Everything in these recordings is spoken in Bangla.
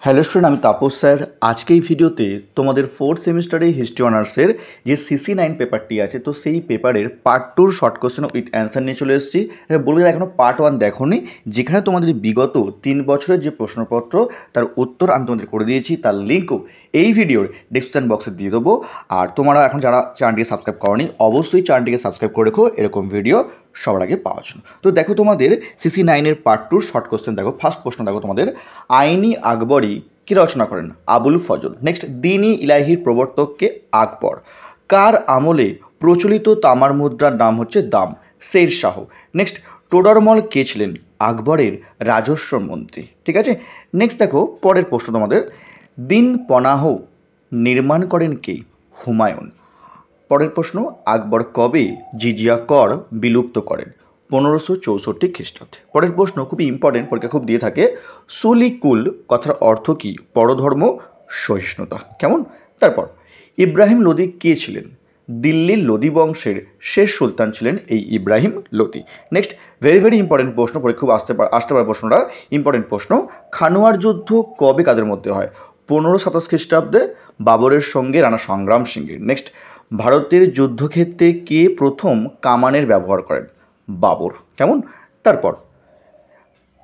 হ্যালো স্টুডেন্ট, আমি তাপস স্যার। আজকে এই ভিডিওতে তোমাদের ফোর্থ সেমিস্টারে হিস্ট্রি অনার্সের যে CC9 পেপারটি আছে, তো সেই পেপারের part 2 short question with answer নিয়ে চলে এসেছি। বলবো এখনও পার্ট 1 দেখোনি, যেখানে তোমাদের বিগত 3 বছরের যে প্রশ্নপত্র তার উত্তর আমি তোমাদের করে দিয়েছি, তার লিঙ্কও এই ভিডিওর ডিসক্রিপশন বক্সে দিয়ে দেবো। আর তোমরা এখন যারা চ্যানেলটিকে সাবস্ক্রাইব করোনি, অবশ্যই চ্যানেলটিকে সাবস্ক্রাইব করে রেখো এরকম ভিডিও সবার আগে পাওয়ার জন্য। তো দেখো তোমাদের CC9 পার্ট 2 শর্ট কোশ্চেন দেখো। ফার্স্ট প্রশ্ন দেখো তোমাদের, আইনি আকবরী কি রচনা করেন? আবুল ফজল। নেক্সট, দ্বীন-ই ইলাহির প্রবর্তককে আকবর। কার আমলে প্রচলিত তামার মুদ্রার নাম হচ্ছে দাম? শের শাহ। নেক্সট, টোডরমল কে ছিলেন? আকবরের রাজস্ব মন্ত্রী। ঠিক আছে, নেক্সট দেখো পরের প্রশ্ন তোমাদের, দিন পনাহ নির্মাণ করেন কে? হুমায়ুন। পরের প্রশ্ন, আকবর কবে জিজিয়া কর বিলুপ্ত করেন? 1564 খ্রিস্টাব্দে। পরের প্রশ্ন খুবই ইম্পর্টেন্ট, পরীক্ষা খুব দিয়ে থাকে, সুলিকুল কথার অর্থ কী? পরধর্ম সহিষ্ণুতা। কেমন? তারপর, ইব্রাহিম লোদি কে ছিলেন? দিল্লির লোদি বংশের শেষ সুলতান ছিলেন এই Ibrahim Lodi. Next, very important প্রশ্ন, পরীক্ষা খুব আসতে পারে প্রশ্নটা, ইম্পর্টেন্ট প্রশ্ন, খানোয়ার যুদ্ধ কবে কাদের মধ্যে হয়? 1527 খ্রিস্টাব্দে বাবরের সঙ্গে রানা সংগ্রাম সিংয়ের। নেক্সট, ভারতের যুদ্ধক্ষেত্রে কে প্রথম কামানের ব্যবহার করেন? বাবর। কেমন? তারপর,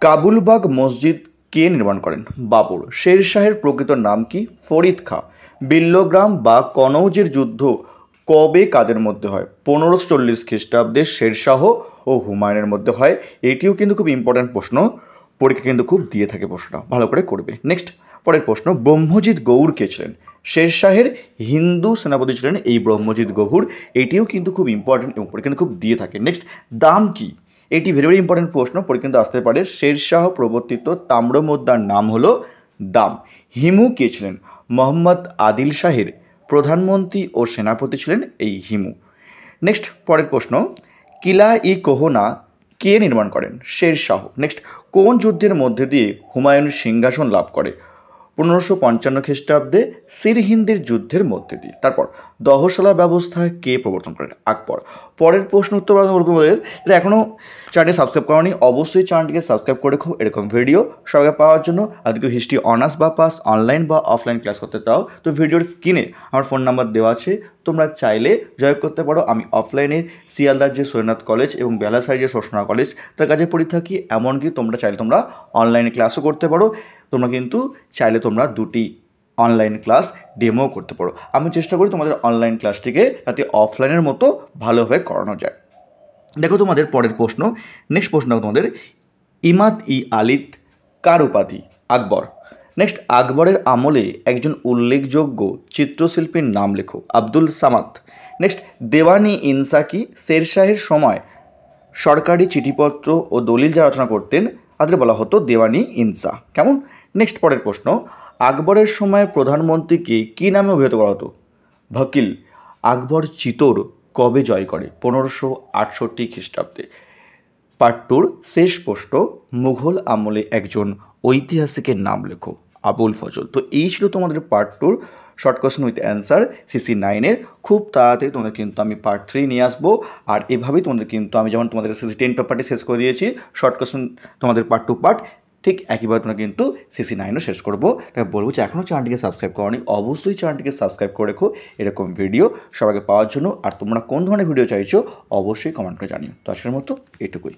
কাবুলবাগ মসজিদ কে নির্মাণ করেন? বাবর। শের শাহের প্রকৃত নাম কি? ফরিদ খাঁ। বিল্লগ্রাম বা কনৌজের যুদ্ধ কবে কাদের মধ্যে হয়? 1540 খ্রিস্টাব্দে শেরশাহ ও হুমায়ুনের মধ্যে হয়। এটিও কিন্তু খুব ইম্পর্ট্যান্ট প্রশ্ন, পরীক্ষা কিন্তু খুব দিয়ে থাকে প্রশ্নটা, ভালো করে করবে। নেক্সট, পরের প্রশ্ন, ব্রহ্মজিৎ গৌড় কে ছিলেন? শের শাহের হিন্দু সেনাপতি ছিলেন এই ব্রহ্মজিৎ গৌড়। এটিও কিন্তু খুব ইম্পর্টেন্ট এবং পরীক্ষা কিন্তু খুব দিয়ে থাকে। নেক্সট, দাম কি? এটি ভেরি ইম্পর্টেন্ট প্রশ্ন, পরীক্ষা কিন্তু আসতে পারে। শের শাহ প্রবর্তিত তাম্রমুদ্রার নাম হলো দাম। হিমু কে ছিলেন? মোহাম্মদ আদিল শাহের প্রধানমন্ত্রী ও সেনাপতি ছিলেন এই হিমু। নেক্সট, পরের প্রশ্ন, কিলা ই কোহনা কে নির্মাণ করেন? শের শাহ। নেক্সট, কোন যুদ্ধের মধ্যে দিয়ে হুমায়ুন সিংহাসন লাভ করে? 1555 খ্রিস্টাব্দে সিরহিন্দের যুদ্ধের মধ্যে দিয়ে। তারপর, দহশলা ব্যবস্থা কে প্রবর্তন করেন? আকবর। পরের প্রশ্ন উত্তর এটা এখনও চ্যানেলটি সাবস্ক্রাইব করেনি, অবশ্যই চ্যানেলটিকে সাবস্ক্রাইব করে রেখো এরকম ভিডিও সবাইকে পাওয়ার জন্য। আজকে হিস্ট্রি অনার্স বা পাস অনলাইন বা অফলাইন ক্লাস করতে চাও, তো ভিডিওর স্ক্রিনে আমার ফোন নাম্বার দেওয়া আছে, তোমরা চাইলে জয়েন করতে পারো। আমি অফলাইনে শিয়ালদার যে সৈন্যনাথ কলেজ এবং বেলাসাই যে শোষণা কলেজ তার কাছে পড়ে থাকি। এমনকি তোমরা চাইলে তোমরা অনলাইনে ক্লাসও করতে পারো। তোমরা কিন্তু চাইলে তোমরা দুটি অনলাইন ক্লাস ডেমো করতে পারো। আমি চেষ্টা করি তোমাদের অনলাইন ক্লাসটিকে যাতে অফলাইনের মতো ভালোভাবে করানো যায়। দেখো তোমাদের পরের প্রশ্ন, নেক্সট প্রশ্ন তোমাদের, ইমাদ ই আলিদ কার উপাধি? আকবর। নেক্সট, আকবরের আমলে একজন উল্লেখযোগ্য চিত্রশিল্পীর নাম লেখো। আব্দুল সামাদ। নেক্সট, দেওয়ানি ইনসা কি? শের শাহের সময় সরকারি চিঠিপত্র ও দলিল যা রচনা করতেন তাদের বলা হতো দেওয়ানি ইনসা। কেমন? নেক্সট, পরের প্রশ্ন, আকবরের সময় প্রধানমন্ত্রীকে কী নামে অভিহিত করা হতো? ভকিল। আকবর চিতোর কবে জয় করে? 1568 খ্রিস্টাব্দে। পার্ট 2 শেষ প্রশ্ন, মুঘল আমলে একজন ঐতিহাসিকের নাম লেখো। আবুল ফজল। তো এই ছিল তোমাদের part 2 short question with answer CC9 খুব তাড়াতাড়ি তোমাদের কিন্তু আমি পার্ট 3 নিয়ে আসবো। আর এভাবেই তোমাদের কিন্তু আমি যেমন তোমাদের CC10 পেপারটি শেষ করে দিয়েছি, শর্ট কোশ্চেন তোমাদের পার্ট 2 পার্ট, ঠিক একইভাবে তোমরা কিন্তু CC9ও শেষ করবো। তাই বলবো যে এখনও চ্যানেলটিকে সাবস্ক্রাইব করোনি, অবশ্যই চ্যানেলটিকে সাবস্ক্রাইব করে রেখো এরকম ভিডিও সবাইকে পাওয়ার জন্য। আর তোমরা কোন ধরনের ভিডিও চাইছো অবশ্যই কমেন্ট করে জানিও। তো আজকের মতো এটুকুই।